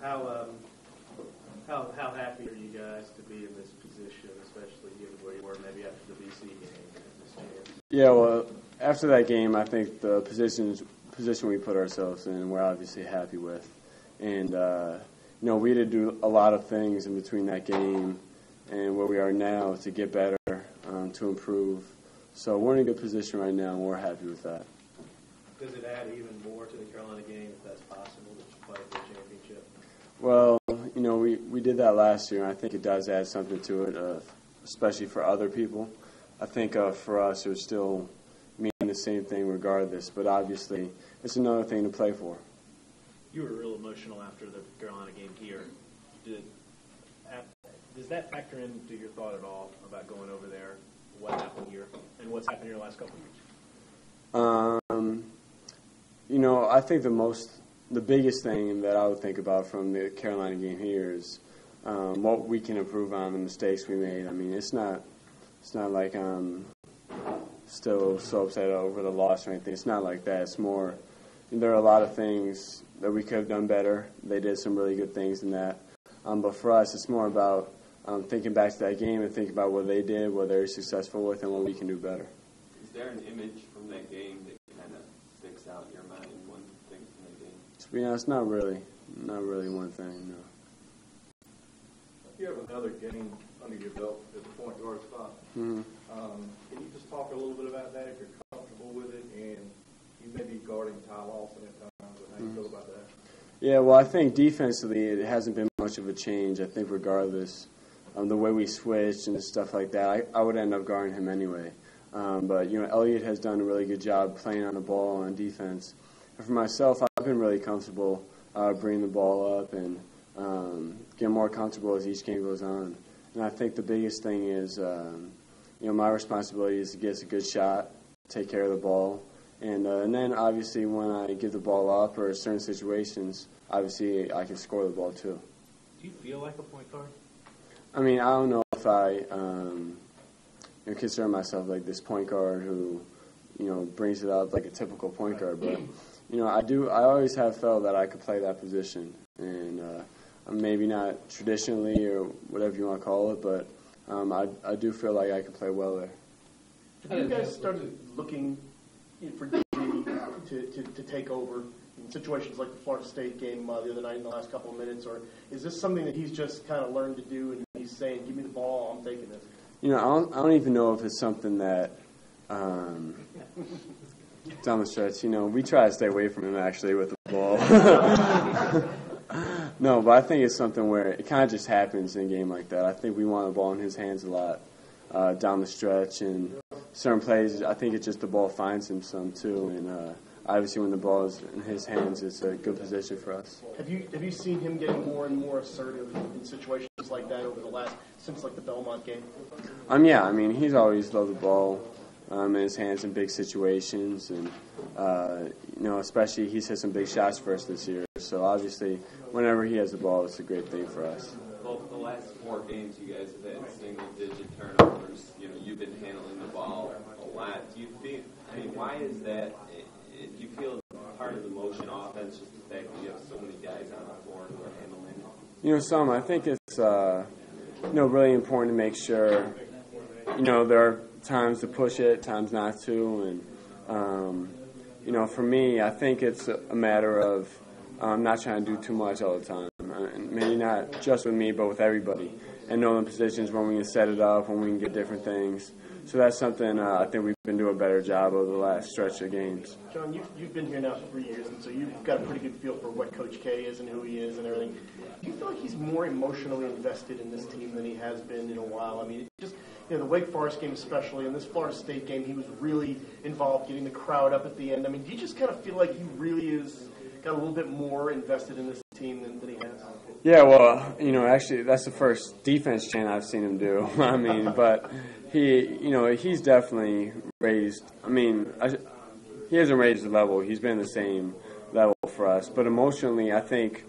How how happy are you guys to be in this position, especially given where you were maybe after the BC game and this chance? Yeah, well, after that game, I think the position we put ourselves in, we're obviously happy with. And, we had to do a lot of things in between that game and where we are now to get better, to improve. So we're in a good position right now, and we're happy with that. Does it add even more to the Carolina game if that's possible, that you play for a championship? Well, we did that last year, and I think it does add something to it, especially for other people. I think for us, it would still mean the same thing regardless, but obviously it's another thing to play for. You were real emotional after the Carolina game here. Does that factor into your thought at all about going over there, what happened here, and what's happened in your last couple of years? I think the biggest thing that I would think about from the Carolina game here is what we can improve on, the mistakes we made. I mean, it's not like I'm still so upset over the loss or anything. It's not like that. It's more, there are a lot of things that we could have done better. They did some really good things in that. But for us, it's more about thinking back to that game and thinking about what they did, what they were successful with, and what we can do better. Is there an image from that game that kind of sticks out in your mind, one thing from that game? To be honest, not really one thing, no. You have another game under your belt at the point guard spot. Mm-hmm. Can you just talk a little bit about that, if you're comfortable with it, and you may be guarding Ty Lawson at times, but how you feel about that? Yeah, well, I think defensively it hasn't been much of a change. I think regardless the way we switched and stuff like that, I would end up guarding him anyway. But Elliott has done a really good job playing on the ball on defense. And for myself, I've been really comfortable bringing the ball up and getting more comfortable as each game goes on. And I think the biggest thing is, my responsibility is to get us a good shot, take care of the ball, and then obviously when I give the ball up or certain situations, obviously I can score the ball too. Do you feel like a point guard? I mean, I don't know if I consider myself like this point guard who, brings it up like a typical point guard, but I always have felt that I could play that position, and maybe not traditionally or whatever you want to call it, but I do feel like I could play well there. Have you guys started looking for DB to take over in situations like the Florida State game the other night in the last couple of minutes, or is this something that he's just kind of learned to do and he's saying, give me the ball, I'm taking this? I don't even know if it's something that down the stretch, we try to stay away from him actually with the ball. No, but I think it's something where it kind of just happens in a game like that. I think we want the ball in his hands a lot down the stretch, and certain plays, I think it's just the ball finds him some too, and obviously when the ball is in his hands, it's a good position for us. Have you seen him getting more and more assertive in situations like that over the last, since like the Belmont game? Yeah, I mean, he's always loved the ball in his hands in big situations, and especially he's hit some big shots for us this year. So obviously, whenever he has the ball, it's a great thing for us. Well, the last 4 games, you guys have had single-digit turnovers. You've been handling the ball a lot. Do you feel? I mean, why is that? Do you feel part of the motion offense just the fact that you have so many guys on the floor who are handling it? I think it's really important to make sure. There are times to push it, times not to, and for me, I think it's a matter of not trying to do too much all the time. Maybe not just with me, but with everybody, and knowing the positions when we can set it up, when we can get different things. So that's something I think we've been doing a better job over the last stretch of games. Jon, you've been here now for 3 years, and so you've got a pretty good feel for what Coach K is and who he is and everything. Do you feel like he's more emotionally invested in this team than he has been in a while? I mean, just the Wake Forest game especially, and this Florida State game, he was really involved getting the crowd up at the end. I mean, do you just kind of feel like he really is got a little bit more invested in this team than he has? Yeah, well, actually, that's the first defense chant I've seen him do. I mean, but he's definitely raised. I mean, he hasn't raised the level. He's been the same level for us. But emotionally, I think,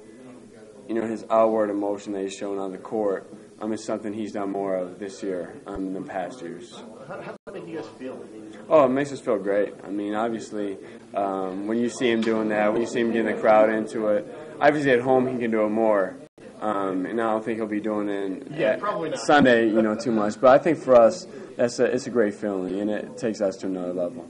his outward emotion that he's shown on the court is something he's done more of this year than past years. How does that make you guys feel? Oh, it makes us feel great. I mean, obviously, when you see him doing that, when you see him getting the crowd into it, obviously at home he can do it more. And I don't think he'll be doing it probably not. Sunday, too much. But I think for us, it's a great feeling, and it takes us to another level.